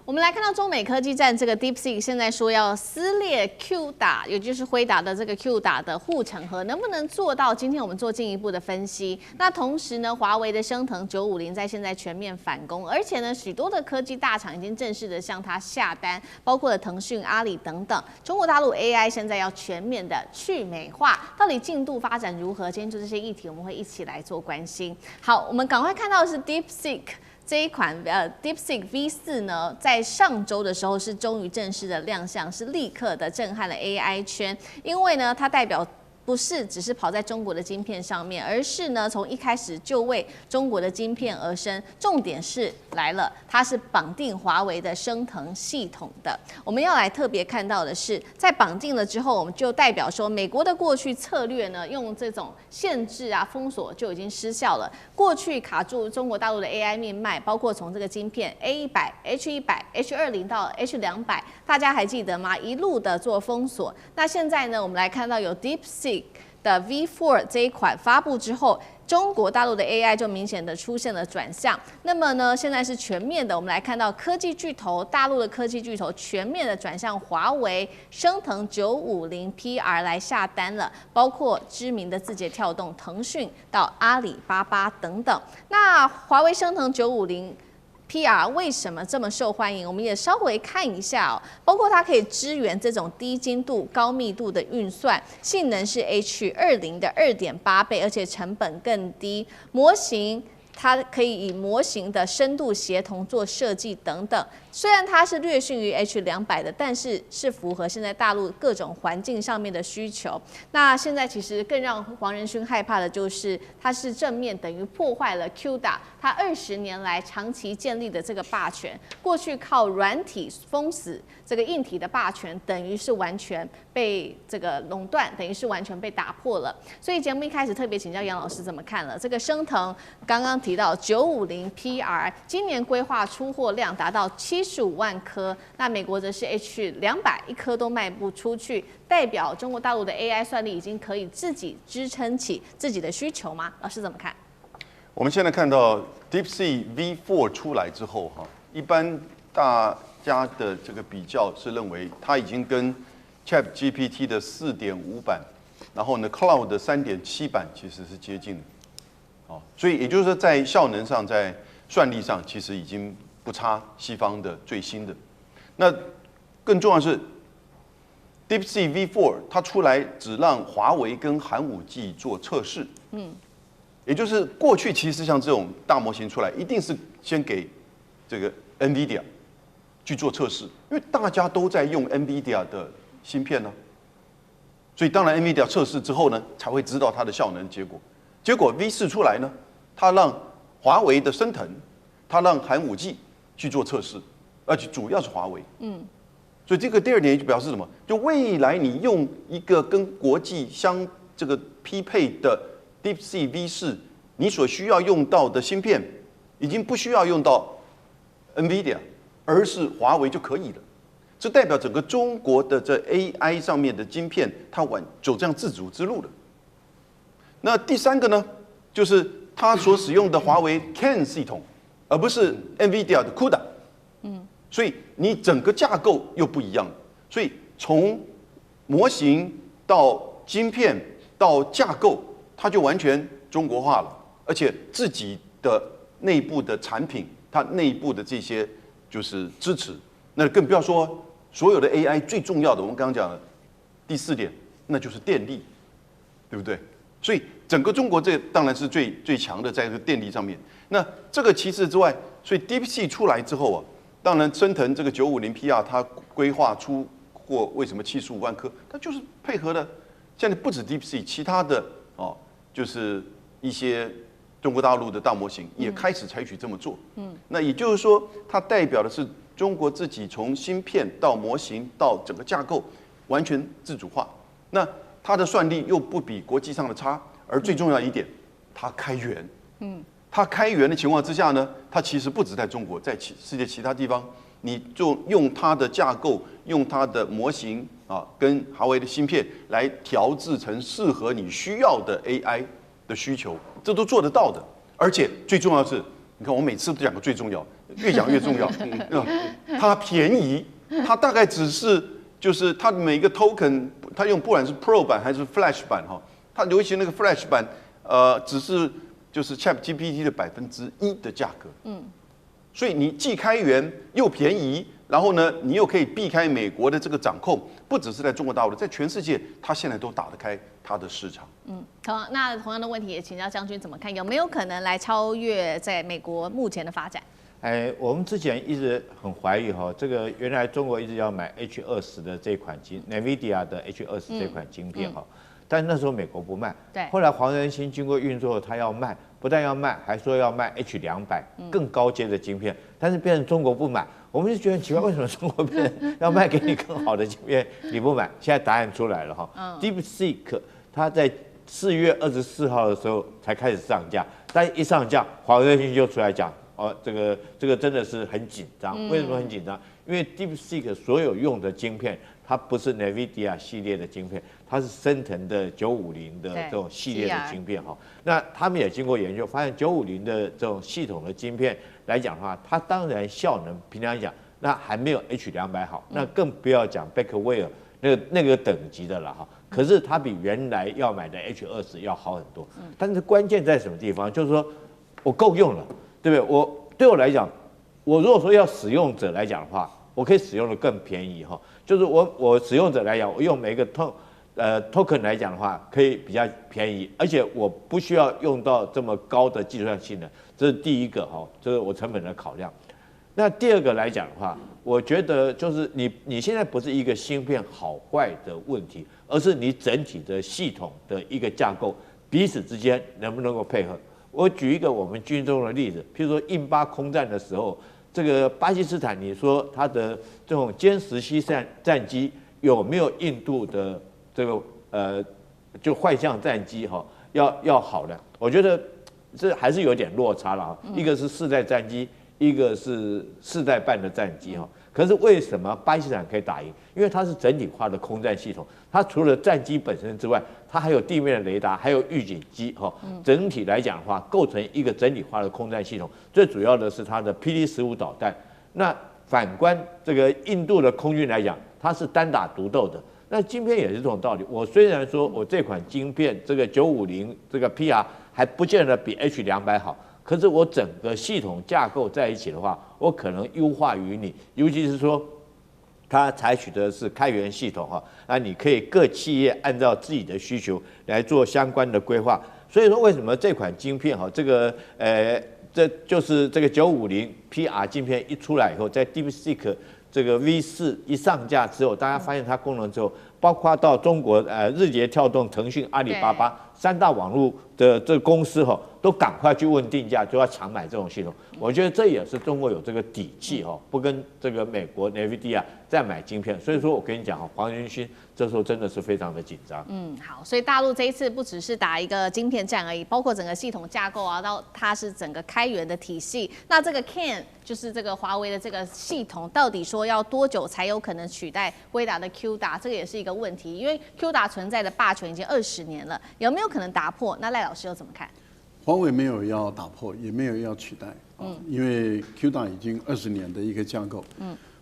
我们来看到中美科技战，这个 DeepSeek 现在说要撕裂 QDA， 也就是辉达的这个 QDA 的护城河，能不能做到？今天我们做进一步的分析。那同时呢，华为的升腾950在现在全面反攻，而且呢，许多的科技大厂已经正式的向它下单，包括了腾讯、阿里等等。中国大陆 AI 现在要全面的去美化，到底进度发展如何？今天就这些议题，我们会一起来做关心。好，我们赶快看到的是 DeepSeek。这一款DeepSeek V4呢，在上周的时候是终于正式的亮相，是立刻的震撼了 AI 圈，因为呢，它代表不是只是跑在中国的晶片上面，而是呢从一开始就为中国的晶片而生。重点是来了，它是绑定华为的升腾系统的。我们要来特别看到的是，在绑定了之后，我们就代表说，美国的过去策略呢，用这种限制啊、封锁就已经失效了。过去卡住中国大陆的 AI 命脉，包括从这个晶片 A100、H100、H20到 H200，大家还记得吗？一路的做封锁。那现在呢，我们来看到有 DeepSeek的 V4 这一款发布之后，中国大陆的 AI 就明显的出现了转向。那么呢，现在是全面的，我们来看到科技巨头，大陆的科技巨头全面的转向华为升腾950 PR 来下单了，包括知名的字节跳动、腾讯到阿里巴巴等等。那华为升腾950。PR 为什么这么受欢迎？我们也稍微看一下哦，包括它可以支援这种低精度、高密度的运算，性能是 H20的2.8倍，而且成本更低。模型它可以以模型的深度协同做设计等等。虽然它是略逊于 H200的，但是是符合现在大陆各种环境上面的需求。那现在其实更让黄仁勋害怕的就是，它是正面等于破坏了 QDA 它20年来长期建立的这个霸权。过去靠软体封死这个硬体的霸权，等于是完全被这个垄断，等于是完全被打破了。所以节目一开始特别请教杨老师怎么看了这个升腾，刚刚提到950 PR， 今年规划出货量达到75万颗，那美国则是 H200， 一颗都卖不出去，代表中国大陆的 AI 算力已经可以自己支撑起自己的需求吗？老师怎么看？我们现在看到 DeepSeek V4 出来之后，一般大家的这个比较是认为它已经跟 ChatGPT 的4.5版，然后呢 Cloud 的3.7版其实是接近的，所以也就是说在效能上，在算力上其实已经不差西方的最新的。那更重要的是 DeepSeek V4 它出来只让华为跟寒武纪做测试，也就是过去其实像这种大模型出来，一定是先给这个 NVIDIA 去做测试，因为大家都在用 NVIDIA 的芯片呢，所以当然 NVIDIA 测试之后呢，才会知道它的效能结果。结果 V4 出来呢，它让华为的升腾，它让寒武纪去做测试，而且主要是华为。所以这个第二点就表示什么？就未来你用一个跟国际这个匹配的 DeepSeek V4，你所需要用到的芯片，已经不需要用到 NVIDIA， 而是华为就可以了。这代表整个中国的这 AI 上面的晶片，它走这样自主之路了。那第三个呢，就是它所使用的华为 CAN 系统，而不是 NVIDIA 的 CUDA。所以你整个架构又不一样，所以从模型到晶片到架构，它就完全中国化了，而且自己的内部的产品，它内部的这些就是支持，那更不要说所有的 AI 最重要的，我们刚刚讲的第4点，那就是电力，对不对？所以整个中国这当然是最强的，在这个电力上面。那这个其次之外，所以 DeepSeek 出来之后啊。当然，升腾这个950 PR， 它规划出货为什么75万颗？它就是配合了现在不止 DeepSeek， 其他的就是一些中国大陆的大模型也开始采取这么做。那也就是说，它代表的是中国自己从芯片到模型到整个架构完全自主化。那它的算力又不比国际上的差，而最重要一点，它开源。它开源的情况之下呢，它其实不止在中国，在世界其他地方，你就用它的架构，用它的模型跟华为的芯片来调制成适合你需要的 AI 的需求，这都做得到的。而且最重要的是，你看我每次都讲个最重要，越讲越重要。它便宜，它大概只是就是它每个 token， 它用不管是 Pro 版还是 Flash 版哈，它尤其那个 Flash 版，只是就是 ChatGPT 的1%的价格。所以你既开源又便宜，然后呢，你又可以避开美国的这个掌控，不只是在中国大陆，在全世界，它现在都打得开它的市场。那同样的问题也请教将军怎么看，有没有可能来超越在美国目前的发展？我们之前一直很怀疑哈，这个原来中国一直要买 H20的这款NVIDIA 的 H20这款晶片哈，但那时候美国不卖，对，后来黄仁勋经过运作，他要卖，不但要卖，还说要卖 H200更高阶的晶片，但是变成中国不买，我们就觉得很奇怪，为什么中国变成要卖给你更好的晶片，你不买？现在答案出来了哈，DeepSeek 它在4月24号的时候才开始上架，但一上架，黄仁勋就出来讲。这个真的是很紧张。为什么很紧张？因为 DeepSeek 所有用的晶片，它不是 NVIDIA 系列的晶片，它是升腾的950的这种系列的晶片哈。那他们也经过研究，发现950的这种系统的晶片来讲的话，它当然效能平常讲，那还没有 H200好，那更不要讲 Blackwell 那个等级的了哈。可是它比原来要买的 H20要好很多。但是关键在什么地方？就是说我够用了。对不对？对我来讲，我如果说要使用者来讲的话，我可以使用的更便宜哈。就是我使用者来讲，我用每个token 来讲的话，可以比较便宜，而且我不需要用到这么高的计算性能，这是第一个哈，这是我成本的考量。那第二个来讲的话，我觉得就是你现在不是一个芯片好坏的问题，而是你整体的系统的一个架构彼此之间能不能够配合。我举一个我们军中的例子，譬如说印巴空战的时候，这个巴基斯坦，你说它的这种歼17战机有没有印度的这个就坏象战机哈要好的？我觉得这还是有点落差了哈。一个是4代战机，一个是4代半的战机哈。可是为什么巴基斯坦可以打赢？因为它是整体化的空战系统，它除了战机本身之外，它还有地面的雷达，还有预警机哈。整体来讲的话，构成一个整体化的空战系统。最主要的是它的霹雳15导弹。那反观这个印度的空军来讲，它是单打独斗的。那晶片也是这种道理。我虽然说我这款晶片这个950这个 PR 还不见得比 H200好。可是我整个系统架构在一起的话，我可能优化于你，尤其是说，它采取的是开源系统哈，那你可以各企业按照自己的需求来做相关的规划。所以说，为什么这款晶片哈，这个这就是这个950 PR 晶片一出来以后，在 DeepSeek 这个 V4一上架之后，大家发现它功能之后，包括到中国日捷跳动、腾讯、阿里巴巴3大网络的这个公司哈，都赶快去问定价，就要强买这种系统。我觉得这也是中国有这个底气哈，不跟这个美国 NVIDIA 再买晶片。所以说我跟你讲哈，黄仁勋这时候真的是非常的紧张。好，所以大陆这一次不只是打一个晶片战而已，包括整个系统架构啊，到它是整个开源的体系。那这个 CAN 就是这个华为的这个系统，到底说要多久才有可能取代辉达的 Q 达？这个也是一个问题，因为 Q 达存在的霸权已经20年了，有没有可能打破？那赖老师又怎么看？华为没有要打破，也没有要取代因为 Q 达已经20年的一个架构。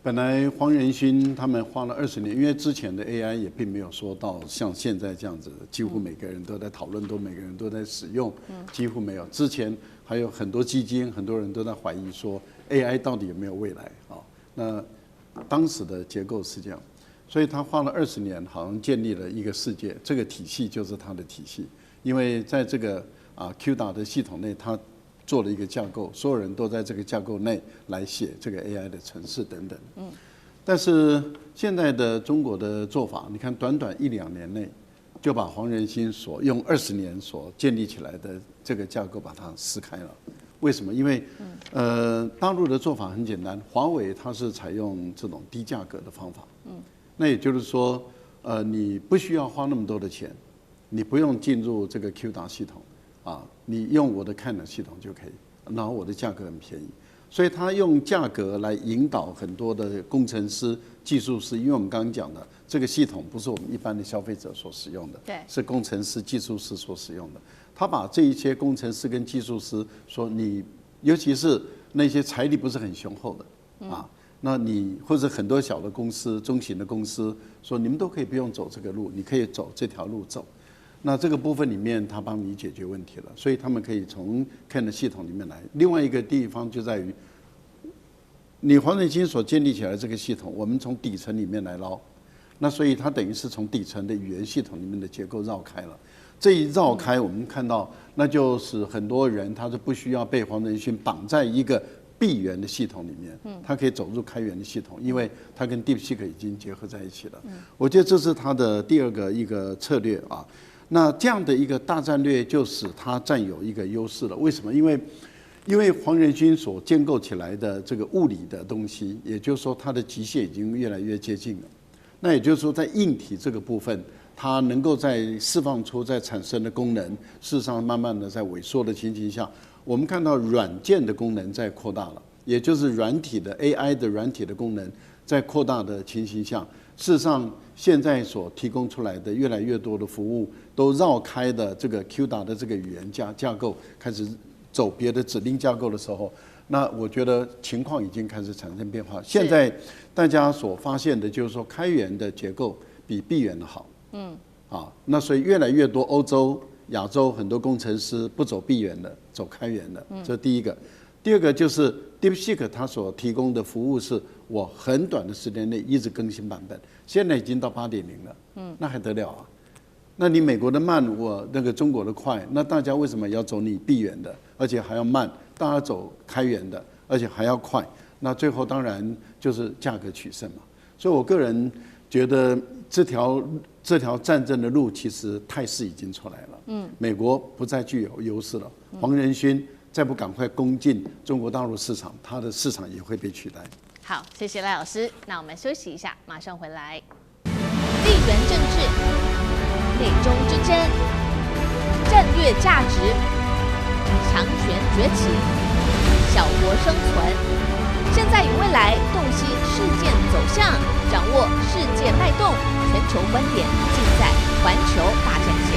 本来黄仁勋他们花了20年，因为之前的 AI 也并没有说到像现在这样子，几乎每个人都在讨论，每个人都在使用，几乎没有。之前还有很多基金，很多人都在怀疑说 AI 到底有没有未来啊？那当时的结构是这样，所以他花了20年，好像建立了一个世界，这个体系就是他的体系，因为在这个Q 达的系统内，他做了一个架构，所有人都在这个架构内来写这个 AI 的程式等等。但是现在的中国的做法，你看短短1-2年内，就把黄仁勋所用20年所建立起来的这个架构把它撕开了。为什么？因为大陆的做法很简单，华为它是采用这种低价格的方法。那也就是说，你不需要花那么多的钱，你不用进入这个 Q 达系统。你用我的 CAN 系统就可以，然后我的价格很便宜，所以他用价格来引导很多的工程师、技术师，因为我们刚刚讲的这个系统不是我们一般的消费者所使用的，对，是工程师、技术师所使用的。他把这一些工程师跟技术师说，你尤其是那些财力不是很雄厚的啊，那你或者很多小的公司、中型的公司说你们都可以不用走这个路，你可以走这条路走。那这个部分里面，他帮你解决问题了，所以他们可以从 Ken 的系统里面来。另外一个地方就在于，你黄仁勋所建立起来的这个系统，我们从底层里面来捞，那所以它等于是从底层的语言系统里面的结构绕开了。这一绕开，我们看到，那就是很多人他是不需要被黄仁勋绑在一个闭源的系统里面，他可以走入开源的系统，因为它跟 DeepSeek 已经结合在一起了。我觉得这是他的第二个一个策略啊。那这样的一个大战略就使他占有一个优势了。为什么？因为黄仁勋所建构起来的这个物理的东西，也就是说它的极限已经越来越接近了。那也就是说，在硬体这个部分，它能够在释放出在产生的功能，事实上慢慢的在萎缩的情形下，我们看到软件的功能在扩大了，也就是软体的 AI 的软体的功能在扩大的情形下，事实上现在所提供出来的越来越多的服务，都绕开的这个 CUDA 的这个语言架构，开始走别的指令架构的时候，那我觉得情况已经开始产生变化。现在大家所发现的就是说，开源的结构比闭源的好。那所以越来越多欧洲、亚洲很多工程师不走闭源的，走开源的，这是第一个。第二个就是 DeepSeek 它所提供的服务是我很短的时间内一直更新版本，现在已经到8.0了，那还得了啊？那你美国的慢，我那个中国的快，那大家为什么要走你闭源的，而且还要慢？大家走开源的，而且还要快，那最后当然就是价格取胜嘛。所以我个人觉得这条战争的路其实态势已经出来了。美国不再具有优势了，黄仁勋再不赶快攻进中国大陆市场，它的市场也会被取代。好，谢谢赖老师。那我们休息一下，马上回来。地缘政治、内中之争、战略价值、强权崛起、小国生存，现在与未来洞悉事件走向，掌握世界脉动，全球观点尽在环球大战。